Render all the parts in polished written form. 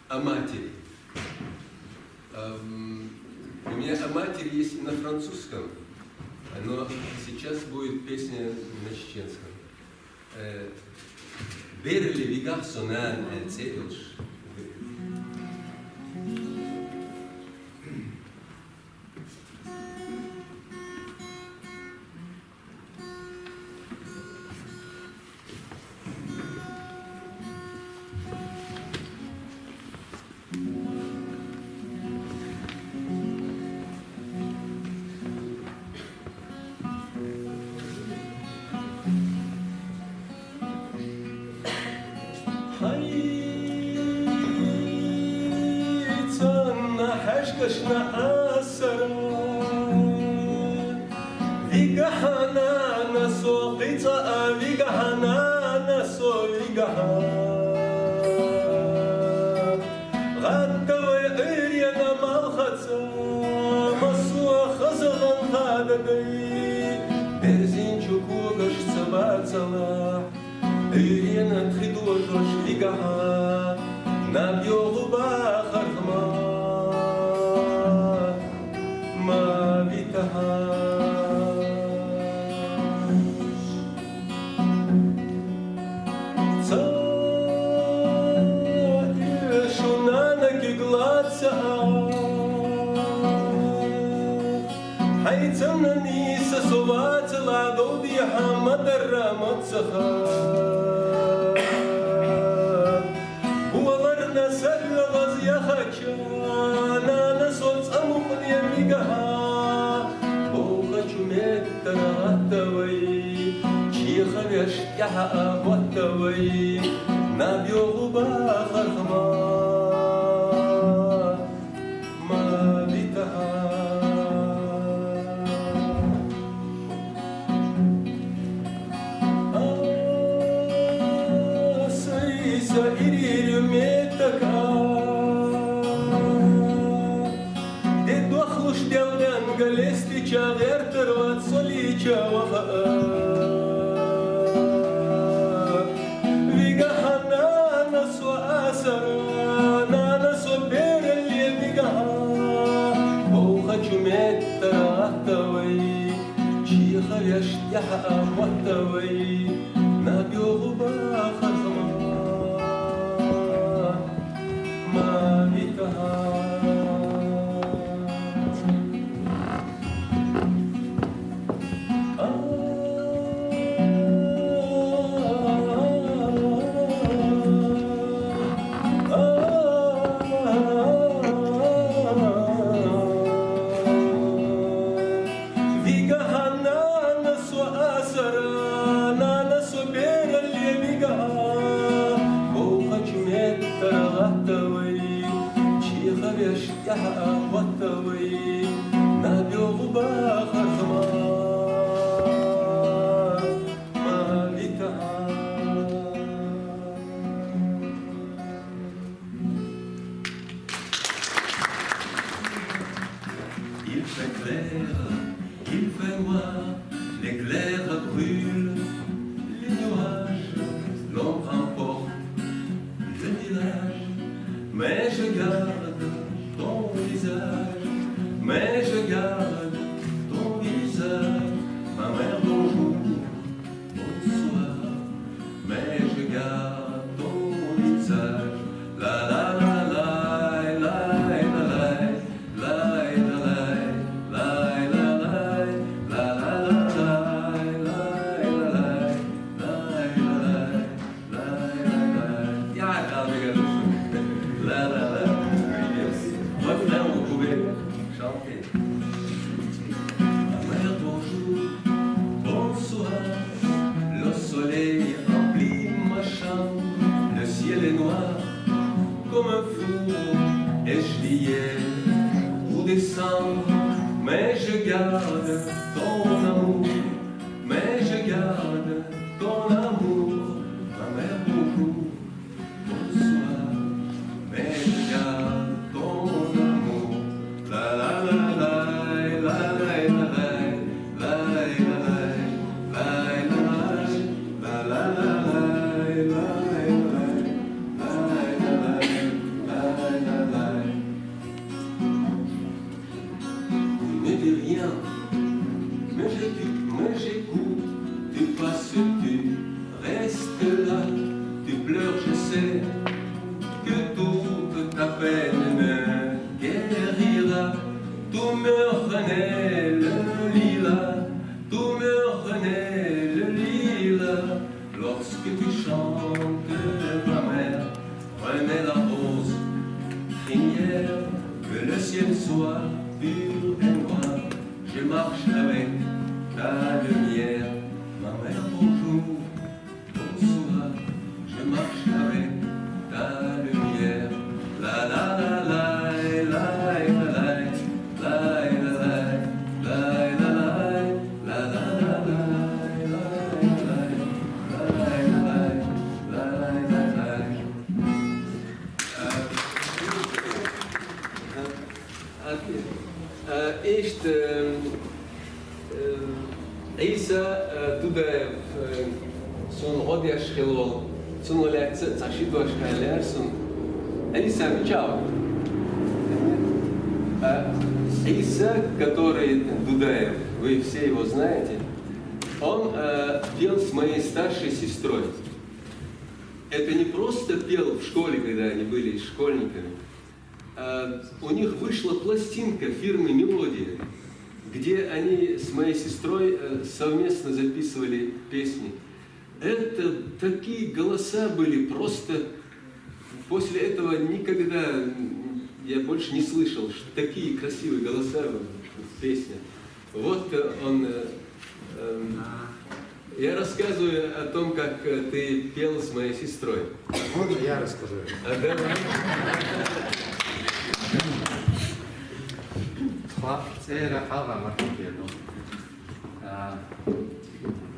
о матери. У меня о матери есть на французском, но сейчас будет песня на чеченском. Берли вигар сонан цедуш. حشكشنا أسرا فيك حنانا سوقيتا فيك حنانا سوقيها غدا ويرينا مالختا مسوا خزغن هذا بي برزين شكوكش سبات صلاح إيرينا تخدوش فيكها نبيو باخر خمار حيتمني سسوات العدو بيحمد الرمت سخاء وورنا سل غزي خجانا نسوت أمخن يميقها بوغا جميت ترغتوي شيخ يشكح أبوتوي نبيو غباخر خمار ما بيتها غيرتر وتصليجا وخاء بيقى حنانس وآسر نانس وبير اللي بيقى بوخا جميت تراهتوي شيخ يشتح أموتوي نبيو غبا خزمان ما بيتها Il fait noir, l'éclair brûle, les nuages, l'ombre emporte le village. Mais je garde ton visage, mais je garde ton visage. Ma mère, bonjour, bonsoir, mais je garde ton visage. La la la la la la la comme un four, et juillet ou décembre, mais je garde ton amour, mais je garde ton amour, ma mère bonjour, bonsoir, mais je garde ton amour, la la la la la la la la la la sais que toute ta peine me guérira. Tout me renaît le lilas, tout me renaît le lilas. Lorsque tu chantes, ma mère, remets la rose crinière, que le ciel soit pur et noir. Je marche avec ta lumière, ma mère, bonjour, bonsoir. Je marche avec ta lumière, la la la la la la la. Este עיסא דודאב son rodeash helol son oляца цашидваш калер son Алиса Мичал. Иса, который Дудаев, вы все его знаете, он пел с моей старшей сестрой. Это не просто пел в школе, когда они были школьниками. У них вышла пластинка фирмы «Мелодия», где они с моей сестрой совместно записывали песни. Это такие голоса были, просто после этого никогда я больше не слышал, что такие красивые голоса в песнях. Вот он... Я рассказываю о том, как ты пел с моей сестрой. Можно я расскажу? Давай. Era Alva Martipiano.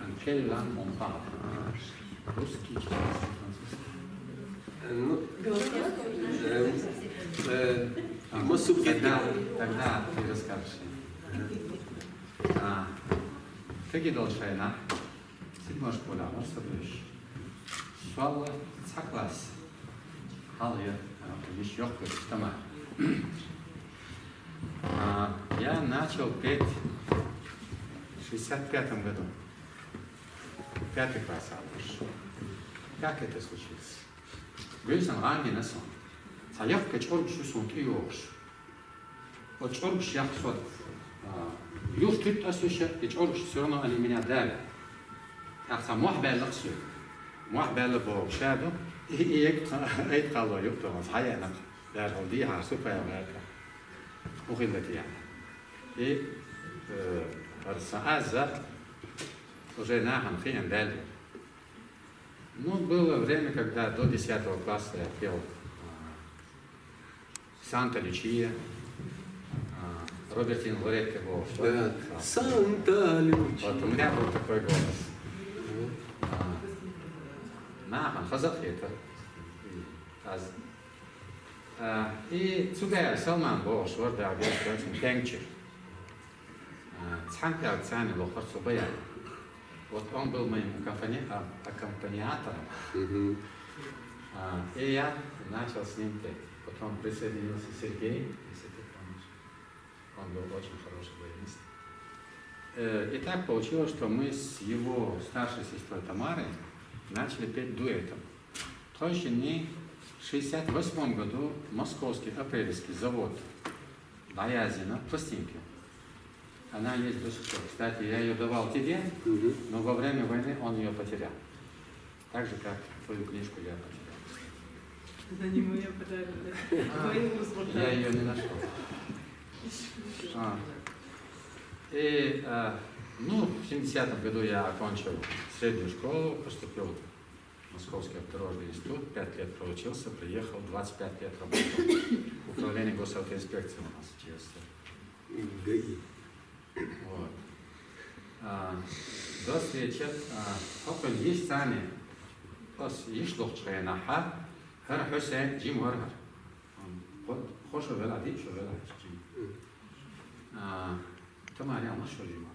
Anche là non parla. Русский, Ну, тогда ты расскажешь. Какие должны на? Седьмая школа, может быть. Школа цаклас. Алия, еще кто-то. Я начал петь в 65-м году. 5-й класс. Как это случилось? Гөлсен ранген сон. Саяфка чоргшу сон киош. Вот чоргш я сот. Юж тут асуша, и чоргш все равно они меня дали. Я сам мухбел лаксу. Мухбел бо шаду. И эйт кало юктор саяна. Я ходي على سوبر ماركت. وخلت يعني. И Арсааза уже нахам хин дали. Ну, было время, когда до 10 класса я пел Санта-Лючия, Робертин Лоретти был. Да. Санта-Лючия. Вот у меня был такой голос. Нахам, хазах это. И цугая Салман был, шварда объявил, тенчер. Цанка акциями лохар субая. Вот он был моим аккомпаниатором. И я начал с ним петь. Потом присоединился Сергей, если ты помнишь. Он был очень хороший баянист. И так получилось, что мы с его старшей сестрой Тамарой начали петь дуэтом. В той же дне, в 1968 году, московский апрельский завод Даязина пластинки. Она есть до сих пор. Кстати, я ее давал тебе, но во время войны он ее потерял. Так же, как твою книжку я потерял. Это не моя подарок. Я ее не нашел. И, ну, в 70-м году я окончил среднюю школу, поступил в Московский автодорожный институт, 5 лет проучился, приехал, 25 лет работал. Управление госавтоинспекции у нас через ГАИ. Вот. До встречи. Только есть сами. Есть лучшая наха. Хар Хусейн Джим Варгар. Хоша велади, что велади Джим. Тамари она что Джим.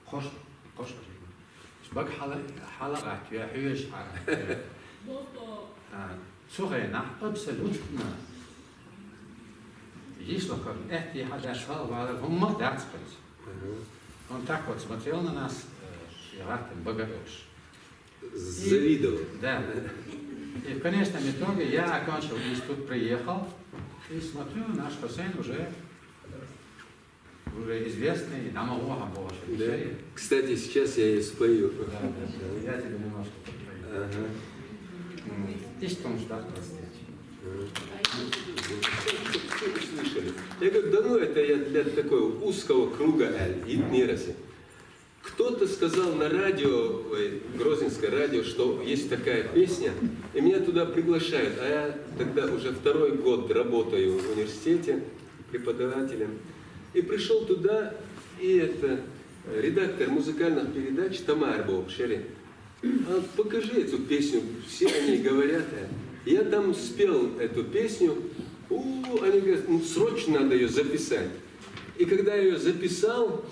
Хоша Джим. Шбак حلقة يا حيش حلقة. صغيرة абсолютно. Есть локаль, эти хадашвалы, он мог дать спать. Он так вот смотрел на нас, и Артем Богородич. Завидовал. Да. И в конечном итоге я окончил институт, приехал, и смотрю, наш Хусейн уже известный, намного больше. Да. Кстати, сейчас я ее спою. Да, да, я тебе немножко подпою. Ага. И что он ждал простить? Слышали? Я говорю, да ну это я для такого узкого круга Идмираси. Кто-то сказал на радио, Грозненское радио, что есть такая песня, и меня туда приглашают. А я тогда уже 2-й год работаю в университете преподавателем. И пришел туда, и это редактор музыкальных передач Тамар Бовшери. А покажи эту песню, все о ней говорят. Я там спел эту песню, они говорят, ну, срочно надо ее записать. И когда я ее записал,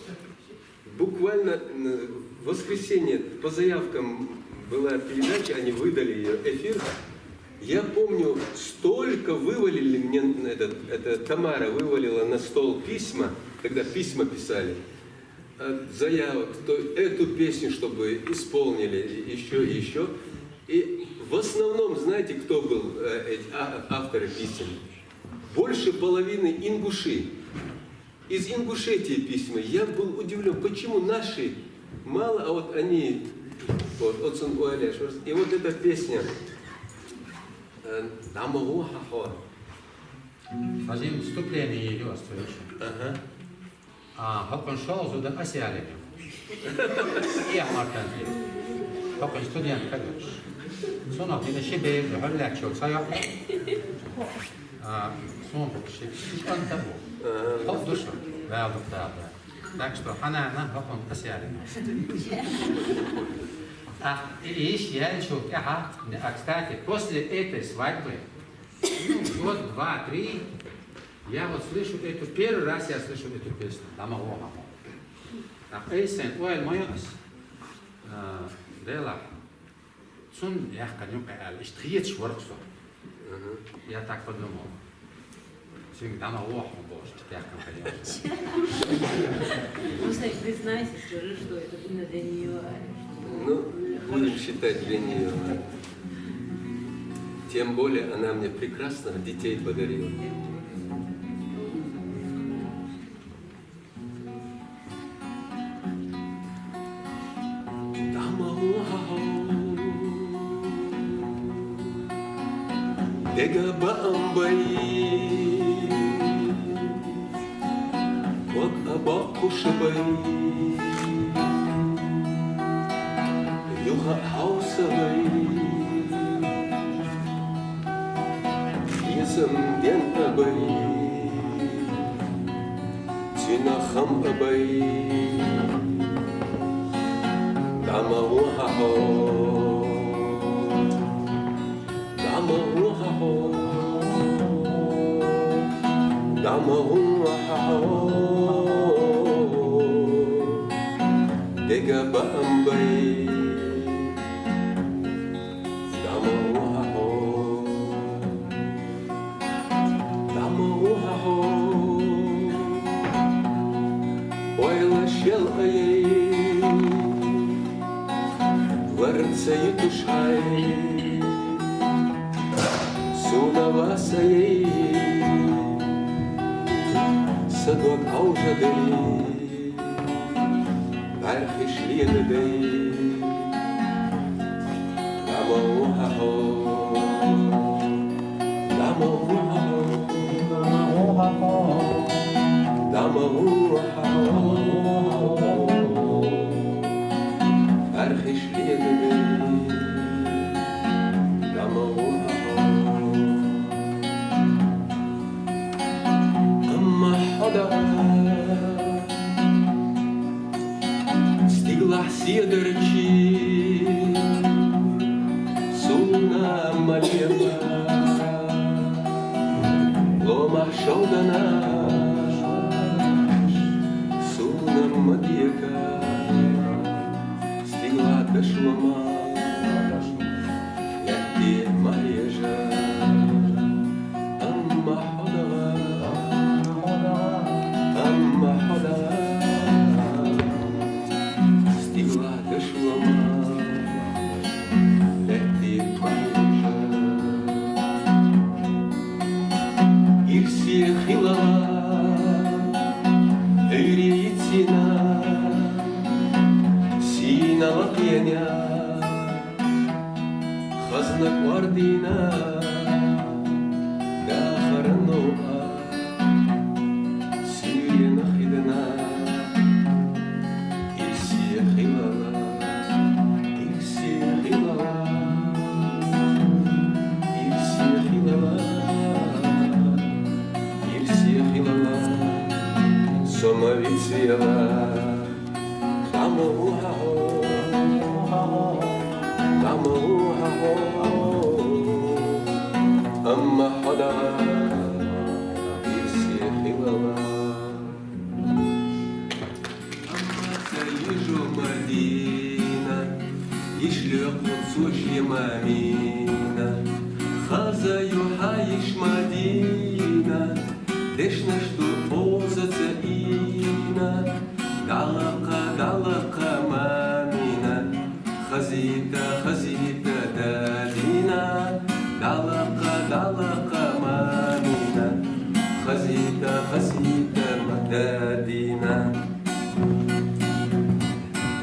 буквально в воскресенье по заявкам была передача, они выдали ее эфир. Я помню, столько вывалили мне, Тамара вывалила на стол письма, когда письма писали, заявок, эту песню, чтобы исполнили еще и еще. И в основном, знаете, кто был авторы писем? Больше половины ингуши. Из Ингушетии письма. Я был удивлен, почему наши мало, а вот они, вот, Отсон Уаляш. И вот эта песня Один вступление ее оставишь. Ага. Hakon šel za asialinį. Ja Martin. Hakon student kallis. Sunat niitä shibe hölläksol saja. Sunat shik antavu. Hofdusha. Välduktaada. Так что Ханана Hakon asialinį. И я решил, кстати, после этой свадьбы, год, 2, 3, я вот слышу эту, первый раз я слышу эту песню, Дамагога. Эйсен, ой, майонез, дела, сун, я коню, штриет шворцу. Я так подумал. Син Дамагога, боже, я коню. Ну, кстати, признайся, скажи, что это именно для нее. Ну, будем считать для нее. Тем более она мне прекрасных детей подарила. Дега бамбай, вот абаку шабай, юга хаусавай, езам ден абай, тинахам абай, дамау хахо. Dega bambay, damawaho, oila shell ayay, vartsay tushay. Сунавасай, садок аужадей, бархиш лиедей, дамоухахо, дамоухахо, дамоухахо, бархиш лиедей, дамоухахо. Стигла сідерчі, суна малєва, лома шовдана, суна мадєка, стигла кашлома, як ти малєжа, амма ходала. Стигла дошлома, лети моя. أما حدا يسيحي بابا أما سيجو مدينة يشلقوا تسوشي مامينة خازا يحايش مدينة ليش نشتو بوزة تأينة دعلقة مامينة خزيتا دادينا دعلقة مامينة خزيتا مدادينا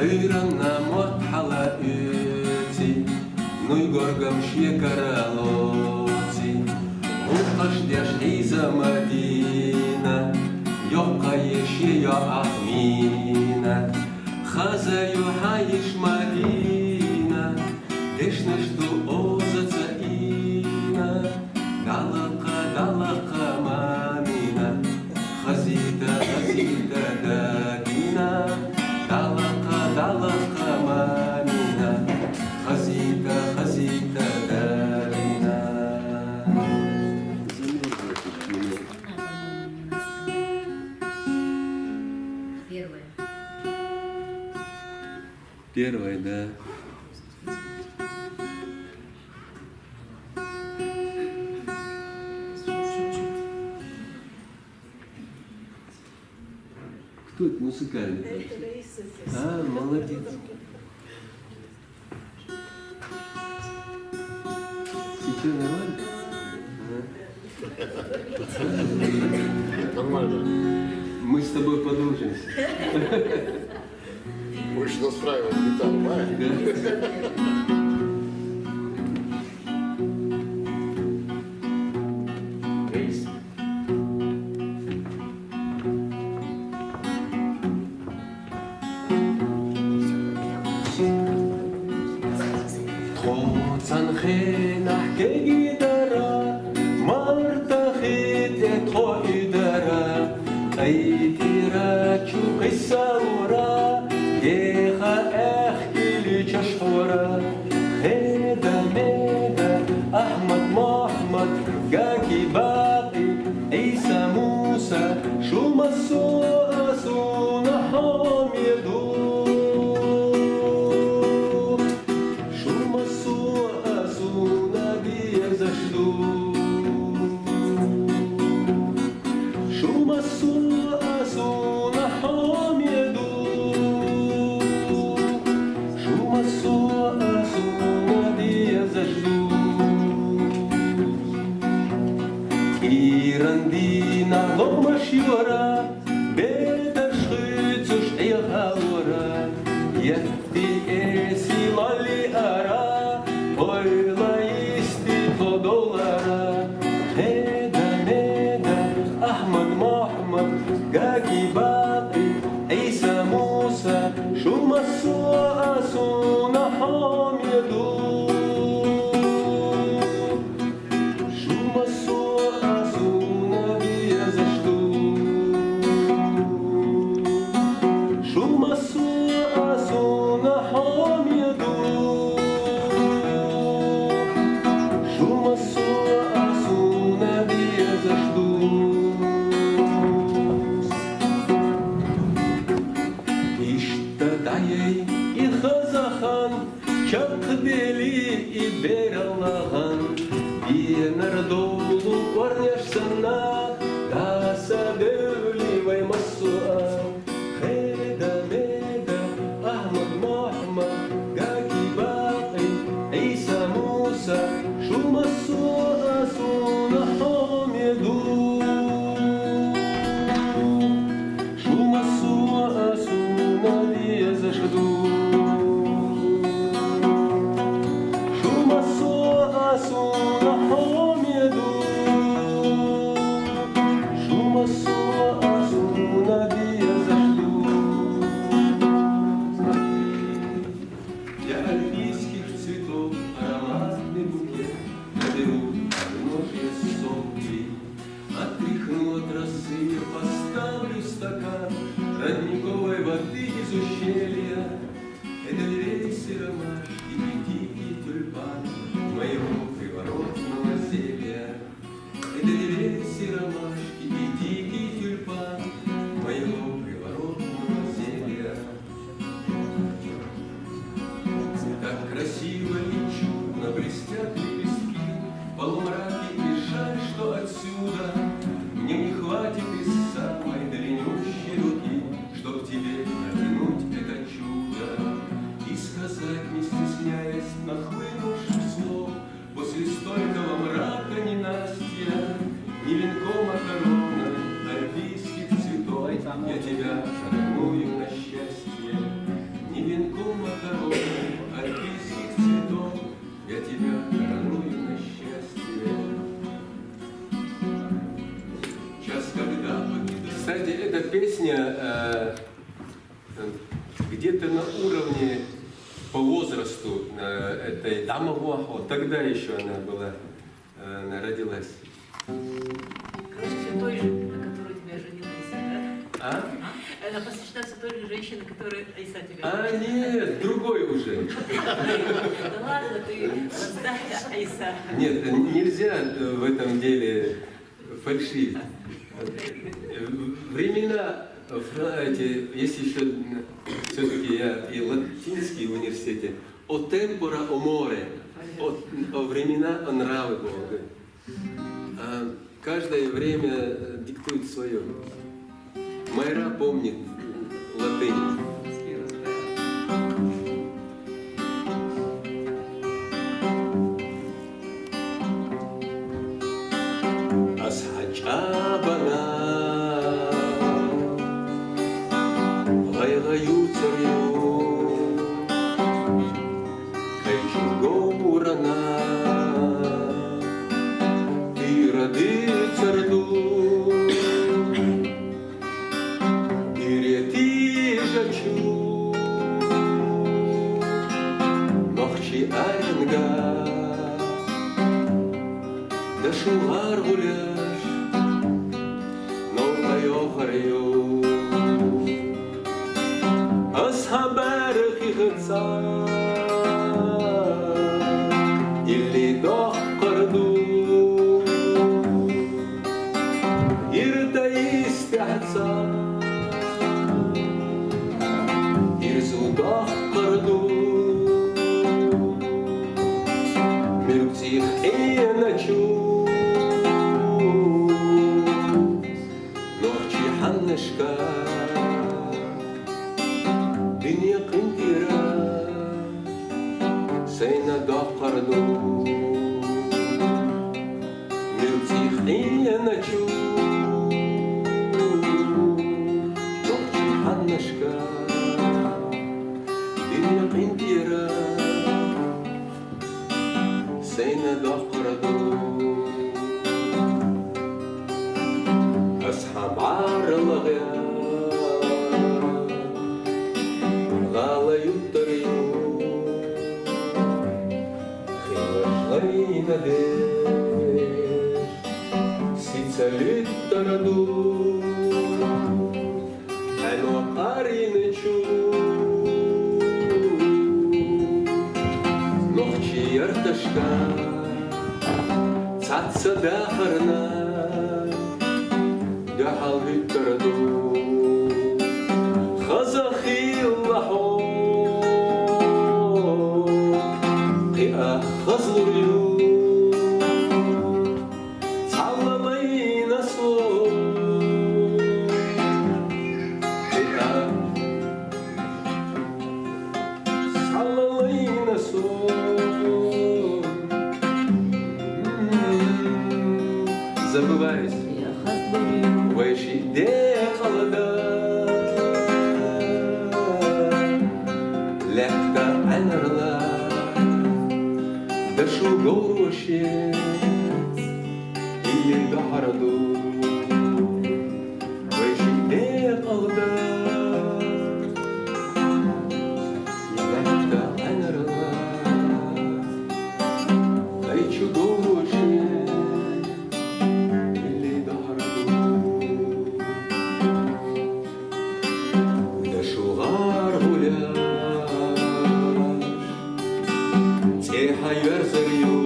Öğrenna morthala ötsi Nuj gorgam şekaralotsi Uqash desh iza Madina Yoqqa yeshi ya Ahmina Khaza yuhayish Madina Deshnesh ozatsa ina Dalaqa mamina Khazita dadina Dalaqa mamina Khazita dadina Первая, да. Кто это музыкальный? А, молодец. Сейчас нормально? Нормально. Мы с тобой подружимся. Будешь настраивать гитару, а? Рейс. Tsanxe nahke gidara, marta khite tho idara, aytira chukisawra, yeha akhili chashura, kheda meda, Ahmad Muhammad, gaki baqi, Isa Musa, shumasu asuna hamidu. Irandina lomashura, beter schützush ehalura, yetti esi lali ara, oyla isti $100. Heda meda, Ahmad Muhammad, gaki baqi, Isa Musa, shumasu asuna hamidu. Soon этого мрака ненастья, ни венком, а короной альпийских цветов я тебя шагную на счастье. Ни венком, а короной альпийских цветов я тебя короную на счастье. Час, когда покидаю. Кстати, эта песня где-то на уровне по возрасту этой дамы Вахо, тогда еще она была, она родилась. Короче, все той же, на которую тебя женила Иса, да? А? Она посвящена все той же женщине, которая Иса тебя А, нет, другой уже. Да ладно, ты раздача Иса. Нет, нельзя в этом деле фальшивить. Времена, есть еще, все-таки я и латинский в университете, о темпора, о море, о времена, о нравы Бога. А каждое время диктует свое. Майра помнит латынь. Асхачабана гайгаю царю кайчугоурана ти ради царду ирети жачу нохчи аренга дашулар гуляш нолтайо харю асхабар хихца илли дохкарду иртай истяца ирзу дохкарду мирптих и начу нохчи ханнашка دنيا قنتيرا سينا دقردو ملتي خينا تشو نقشي حنشكا دنيا قنتيرا سينا دقردو أصحاب عار الغياب غاليوت الريو خير надежд, сицалит тараду, ано аринечу, нохчи ярташка, цаца дахарна, дахалит тараду, хазахиллахо, قئة خزر صلبين صوت قئة صلبين صوت забываюсь вещи дехалда легко анерла دشو گوشیز ایلی دهردو ویشی دیقلده یلکتا انرلا ایچو گوشیز ایلی دهردو دشو غار غولیاش تیها یرزریو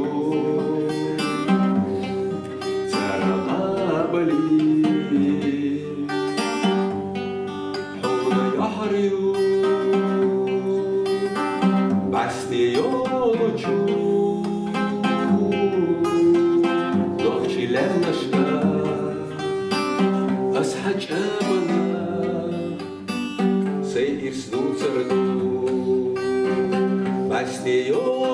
Сей ир снуцерду, бастио